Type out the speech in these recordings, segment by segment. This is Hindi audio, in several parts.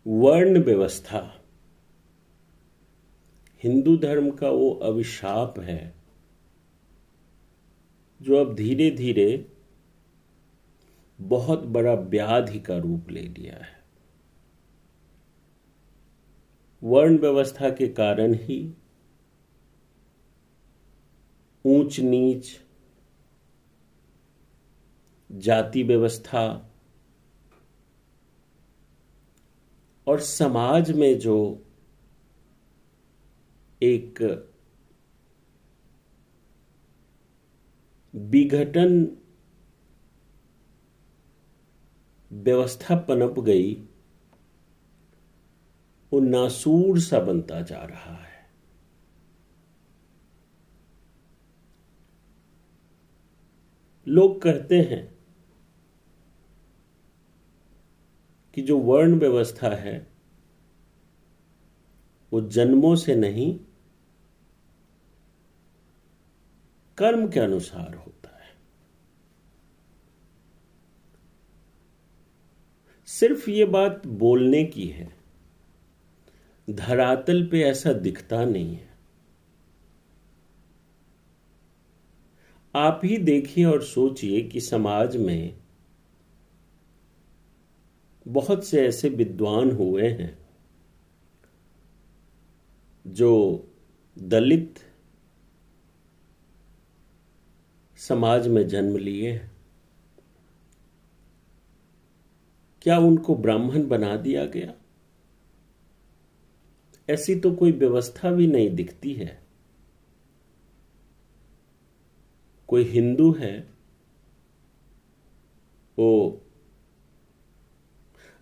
वर्ण व्यवस्था हिंदू धर्म का वो अभिशाप है जो अब धीरे धीरे बहुत बड़ा व्याधि का रूप ले लिया है। वर्ण व्यवस्था के कारण ही ऊंच नीच, जाति व्यवस्था और समाज में जो एक विघटन व्यवस्था पनप गई, वो नासूर सा बनता जा रहा है। लोग कहते हैं कि जो वर्ण व्यवस्था है वो जन्मों से नहीं, कर्म के अनुसार होता है। सिर्फ ये बात बोलने की है, धरातल पे ऐसा दिखता नहीं है। आप ही देखिए और सोचिए कि समाज में बहुत से ऐसे विद्वान हुए हैं जो दलित समाज में जन्म लिए हैं। क्या उनको ब्राह्मण बना दिया गया? ऐसी तो कोई व्यवस्था भी नहीं दिखती है। कोई हिंदू है, वो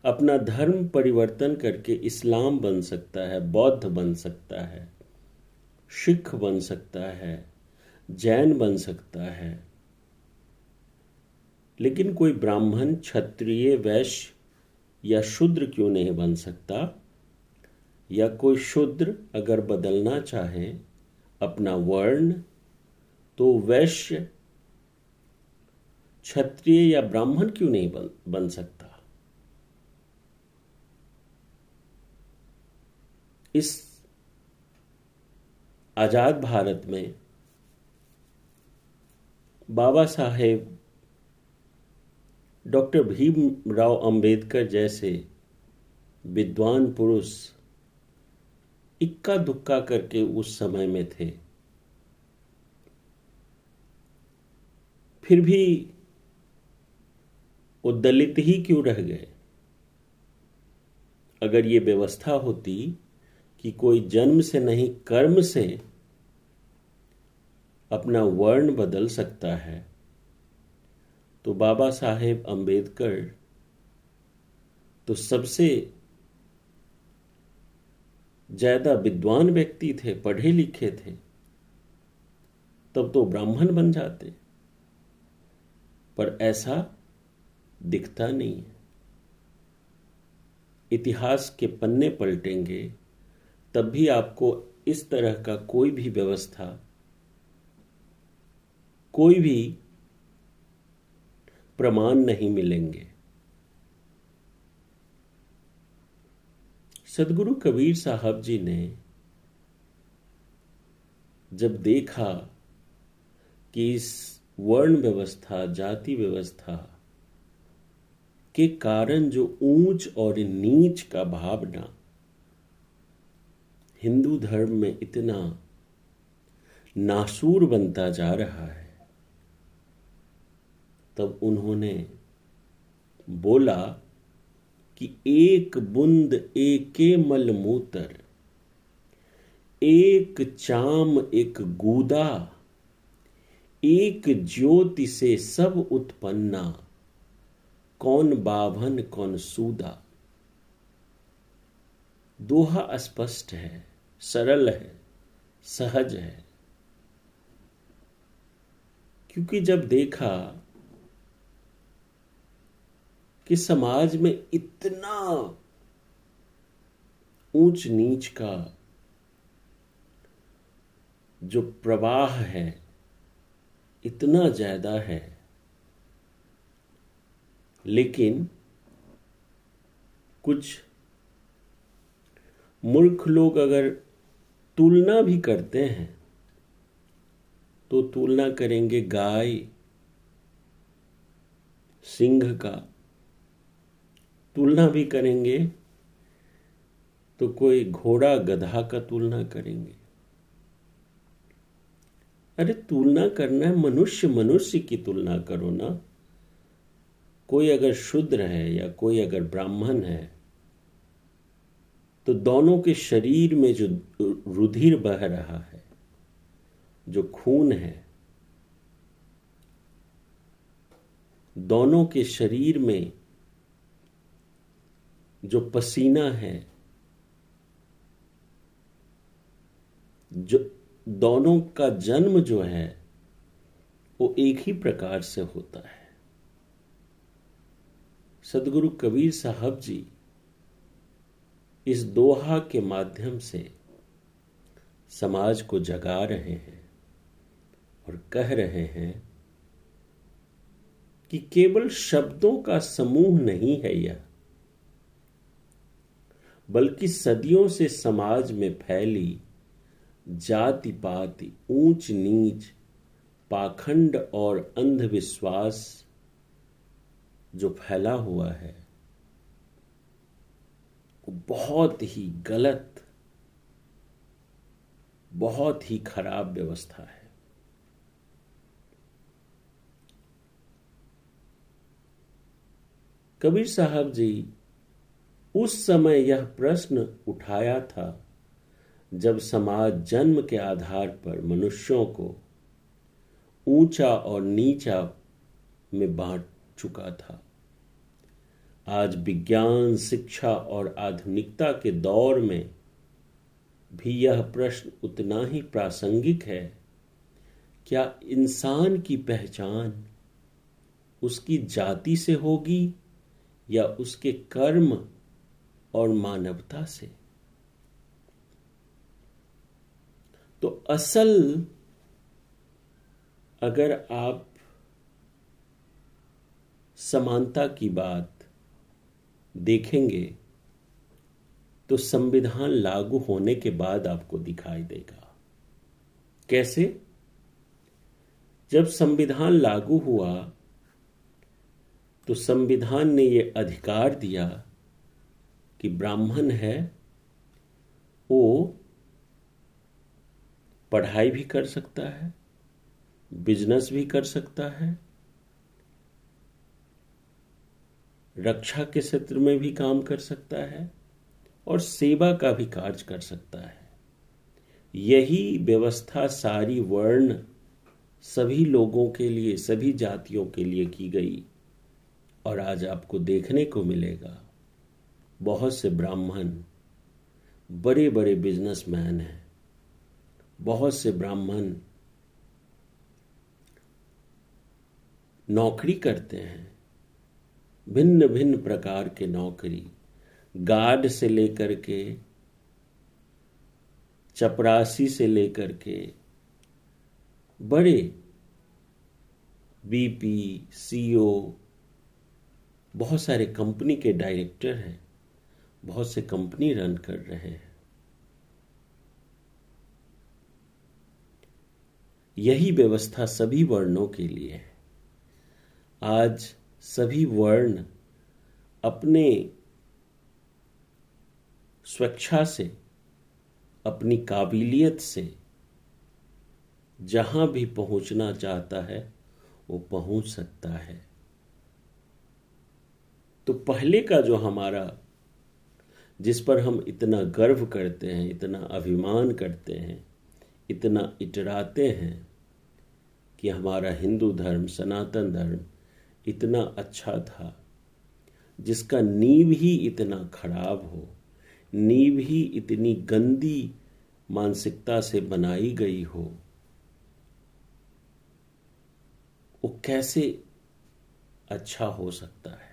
अपना धर्म परिवर्तन करके इस्लाम बन सकता है, बौद्ध बन सकता है, सिख बन सकता है, जैन बन सकता है, लेकिन कोई ब्राह्मण, क्षत्रिय, वैश्य या शूद्र क्यों नहीं बन सकता? या कोई शूद्र अगर बदलना चाहे अपना वर्ण, तो वैश्य, क्षत्रिय या ब्राह्मण क्यों नहीं बन सकता? इस आजाद भारत में बाबा साहेब डॉक्टर भीमराव अंबेडकर जैसे विद्वान पुरुष इक्का दुक्का करके उस समय में थे, फिर भी वो दलित ही क्यों रह गए? अगर ये व्यवस्था होती कि कोई जन्म से नहीं कर्म से अपना वर्ण बदल सकता है, तो बाबा साहेब अंबेडकर तो सबसे ज्यादा विद्वान व्यक्ति थे, पढ़े लिखे थे, तब तो ब्राह्मण बन जाते। पर ऐसा दिखता नहीं है। इतिहास के पन्ने पलटेंगे तब भी आपको इस तरह का कोई भी व्यवस्था, कोई भी प्रमाण नहीं मिलेंगे। सदगुरु कबीर साहब जी ने जब देखा कि इस वर्ण व्यवस्था, जाति व्यवस्था के कारण जो ऊंच और नीच का भावना हिंदू धर्म में इतना नासूर बनता जा रहा है, तब उन्होंने बोला कि एक बूंद एके मल मूतर, एक चाम एक गूदा, एक ज्योति से सब उत्पन्ना, कौन बाभन कौन सूदा। दोहा स्पष्ट है, सरल है, सहज है। क्योंकि जब देखा कि समाज में इतना ऊंच नीच का जो प्रवाह है इतना ज्यादा है, लेकिन कुछ मूर्ख लोग अगर तुलना भी करते हैं तो तुलना करेंगे गाय सिंह का, तुलना भी करेंगे तो कोई घोड़ा गधा का तुलना करेंगे। अरे तुलना करना है, मनुष्य मनुष्य की तुलना करो ना। कोई अगर शूद्र है या कोई अगर ब्राह्मण है तो दोनों के शरीर में जो रुधिर बह रहा है, जो खून है, दोनों के शरीर में जो पसीना है, जो दोनों का जन्म जो है वो एक ही प्रकार से होता है। सदगुरु कबीर साहब जी इस दोहा के माध्यम से समाज को जगा रहे हैं और कह रहे हैं कि केवल शब्दों का समूह नहीं है यह, बल्कि सदियों से समाज में फैली जाति पाति, ऊंच नीच, पाखंड और अंधविश्वास जो फैला हुआ है वो बहुत ही गलत, बहुत ही खराब व्यवस्था है। कबीर साहब जी उस समय यह प्रश्न उठाया था जब समाज जन्म के आधार पर मनुष्यों को ऊंचा और नीचा में बांट चुका था। आज विज्ञान, शिक्षा और आधुनिकता के दौर में भी यह प्रश्न उतना ही प्रासंगिक है। क्या इंसान की पहचान उसकी जाति से होगी या उसके कर्म और मानवता से? तो असल अगर आप समानता की बात देखेंगे तो संविधान लागू होने के बाद आपको दिखाई देगा। कैसे? जब संविधान लागू हुआ तो संविधान ने ये अधिकार दिया कि ब्राह्मण है वो पढ़ाई भी कर सकता है, बिजनेस भी कर सकता है, रक्षा के क्षेत्र में भी काम कर सकता है और सेवा का भी कार्य कर सकता है। यही व्यवस्था सारी वर्ण सभी लोगों के लिए, सभी जातियों के लिए की गई। और आज आपको देखने को मिलेगा बहुत से ब्राह्मण बड़े बड़े बिजनेसमैन हैं, बहुत से ब्राह्मण नौकरी करते हैं, भिन्न भिन्न प्रकार के नौकरी, गार्ड से लेकर के, चपरासी से लेकर के, बड़े बीपी, सीईओ, बहुत सारे कंपनी के डायरेक्टर हैं, बहुत से कंपनी रन कर रहे हैं। यही व्यवस्था सभी वर्णों के लिए है। आज सभी वर्ण अपने स्वेच्छा से, अपनी काबिलियत से जहां भी पहुंचना चाहता है वो पहुंच सकता है। तो पहले का जो हमारा, जिस पर हम इतना गर्व करते हैं, इतना अभिमान करते हैं, इतना इतराते हैं कि हमारा हिंदू धर्म, सनातन धर्म इतना अच्छा था, जिसका नींव ही इतना खराब हो, नींव ही इतनी गंदी मानसिकता से बनाई गई हो, वो कैसे अच्छा हो सकता है?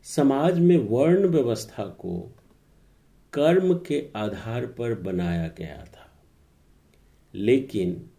समाज में वर्ण व्यवस्था को कर्म के आधार पर बनाया गया था, लेकिन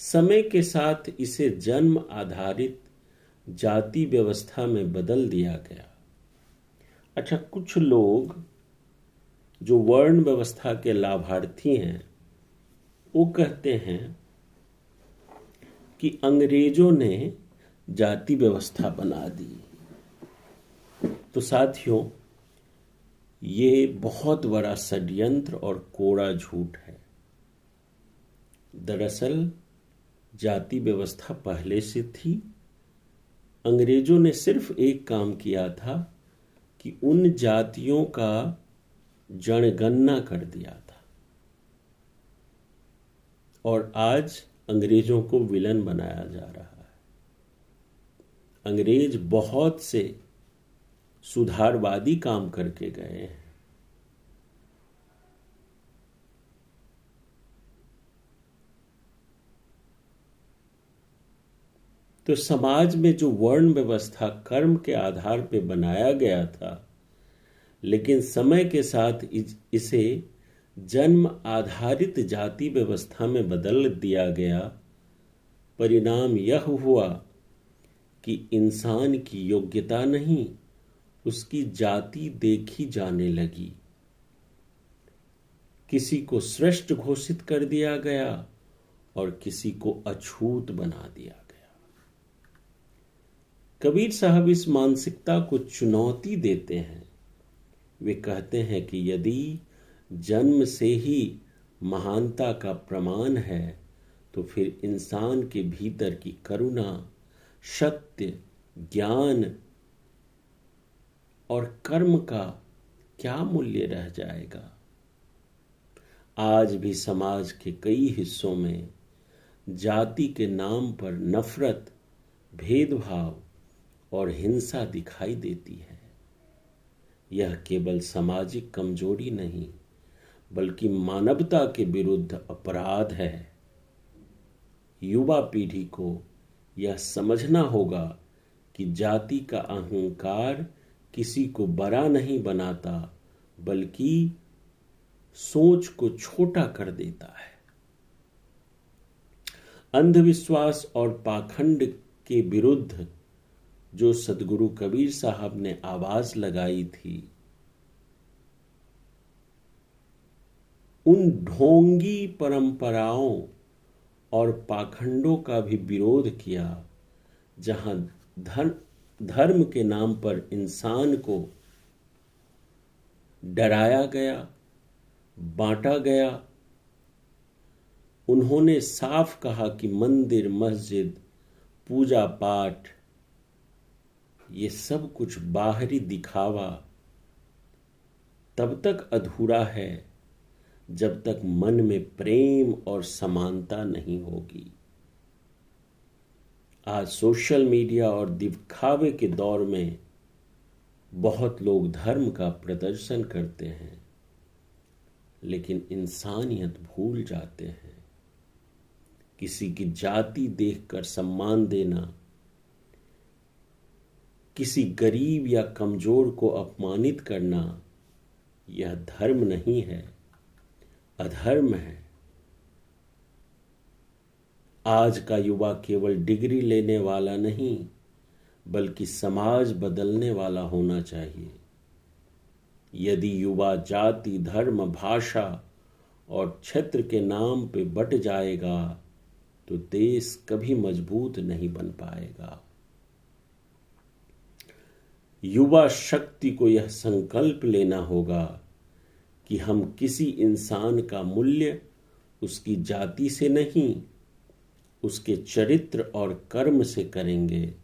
समय के साथ इसे जन्म आधारित जाति व्यवस्था में बदल दिया गया। अच्छा, कुछ लोग जो वर्ण व्यवस्था के लाभार्थी हैं वो कहते हैं कि अंग्रेजों ने जाति व्यवस्था बना दी। तो साथियों, ये बहुत बड़ा षड्यंत्र और कोड़ा झूठ है। दरअसल जाति व्यवस्था पहले से थी। अंग्रेजों ने सिर्फ एक काम किया था कि उन जातियों का जनगणना कर दिया था, और आज अंग्रेजों को विलन बनाया जा रहा है। अंग्रेज बहुत से सुधारवादी काम करके गए हैं। तो समाज में जो वर्ण व्यवस्था कर्म के आधार पर बनाया गया था, लेकिन समय के साथ इसे जन्म आधारित जाति व्यवस्था में बदल दिया गया। परिणाम यह हुआ कि इंसान की योग्यता नहीं, उसकी जाति देखी जाने लगी। किसी को श्रेष्ठ घोषित कर दिया गया और किसी को अछूत बना दिया गया। कबीर साहब इस मानसिकता को चुनौती देते हैं। वे कहते हैं कि यदि जन्म से ही महानता का प्रमाण है तो फिर इंसान के भीतर की करुणा, सत्य, ज्ञान और कर्म का क्या मूल्य रह जाएगा। आज भी समाज के कई हिस्सों में जाति के नाम पर नफरत, भेदभाव और हिंसा दिखाई देती है। यह केवल सामाजिक कमजोरी नहीं, बल्कि मानवता के विरुद्ध अपराध है। युवा पीढ़ी को यह समझना होगा कि जाति का अहंकार किसी को बड़ा नहीं बनाता, बल्कि सोच को छोटा कर देता है। अंधविश्वास और पाखंड के विरुद्ध जो सदगुरु कबीर साहब ने आवाज लगाई थी, उन ढोंगी परंपराओं और पाखंडों का भी विरोध किया, जहां धर्म के नाम पर इंसान को डराया गया, बांटा गया। उन्होंने साफ कहा कि मंदिर, मस्जिद, पूजा पाठ, ये सब कुछ बाहरी दिखावा तब तक अधूरा है जब तक मन में प्रेम और समानता नहीं होगी। आज सोशल मीडिया और दिखावे के दौर में बहुत लोग धर्म का प्रदर्शन करते हैं, लेकिन इंसानियत भूल जाते हैं। किसी की जाति देखकर सम्मान देना, किसी गरीब या कमजोर को अपमानित करना, यह धर्म नहीं है, अधर्म है। आज का युवा केवल डिग्री लेने वाला नहीं, बल्कि समाज बदलने वाला होना चाहिए। यदि युवा जाति, धर्म, भाषा और क्षेत्र के नाम पे बट जाएगा तो देश कभी मजबूत नहीं बन पाएगा। युवा शक्ति को यह संकल्प लेना होगा कि हम किसी इंसान का मूल्य उसकी जाति से नहीं, उसके चरित्र और कर्म से करेंगे।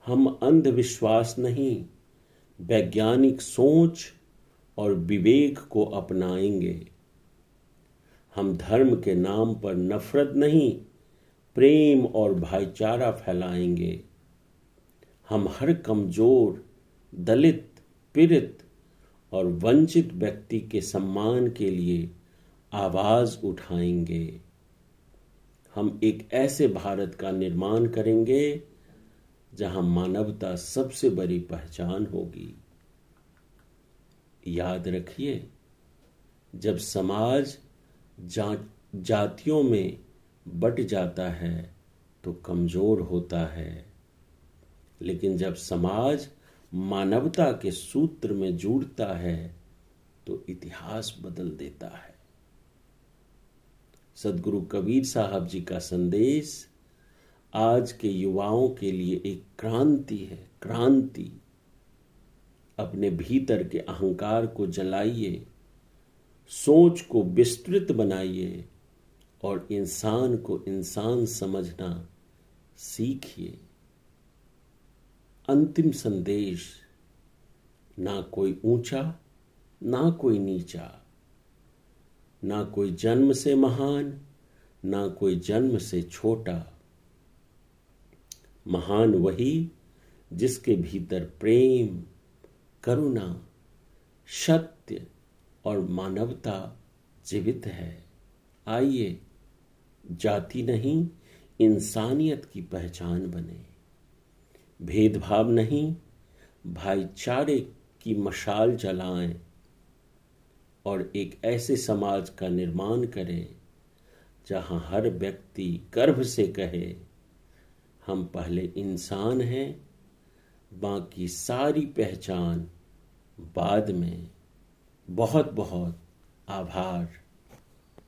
हम अंधविश्वास नहीं, वैज्ञानिक सोच और विवेक को अपनाएंगे। हम धर्म के नाम पर नफरत नहीं, प्रेम और भाईचारा फैलाएंगे। हम हर कमजोर, दलित, पीड़ित और वंचित व्यक्ति के सम्मान के लिए आवाज उठाएंगे। हम एक ऐसे भारत का निर्माण करेंगे जहां मानवता सबसे बड़ी पहचान होगी। याद रखिए, जब समाज जातियों में बट जाता है तो कमजोर होता है, लेकिन जब समाज मानवता के सूत्र में जुड़ता है तो इतिहास बदल देता है। सदगुरु कबीर साहब जी का संदेश आज के युवाओं के लिए एक क्रांति है। क्रांति। अपने भीतर के अहंकार को जलाइए, सोच को विस्तृत बनाइए और इंसान को इंसान समझना सीखिए। अंतिम संदेश, ना कोई ऊंचा ना कोई नीचा, ना कोई जन्म से महान ना कोई जन्म से छोटा। महान वही जिसके भीतर प्रेम, करुणा, सत्य और मानवता जीवित है। आइए, जाति नहीं इंसानियत की पहचान बने। भेदभाव नहीं, भाईचारे की मशाल जलाएं और एक ऐसे समाज का निर्माण करें जहां हर व्यक्ति गर्व से कहे, हम पहले इंसान हैं, बाकी सारी पहचान बाद में। बहुत बहुत आभार।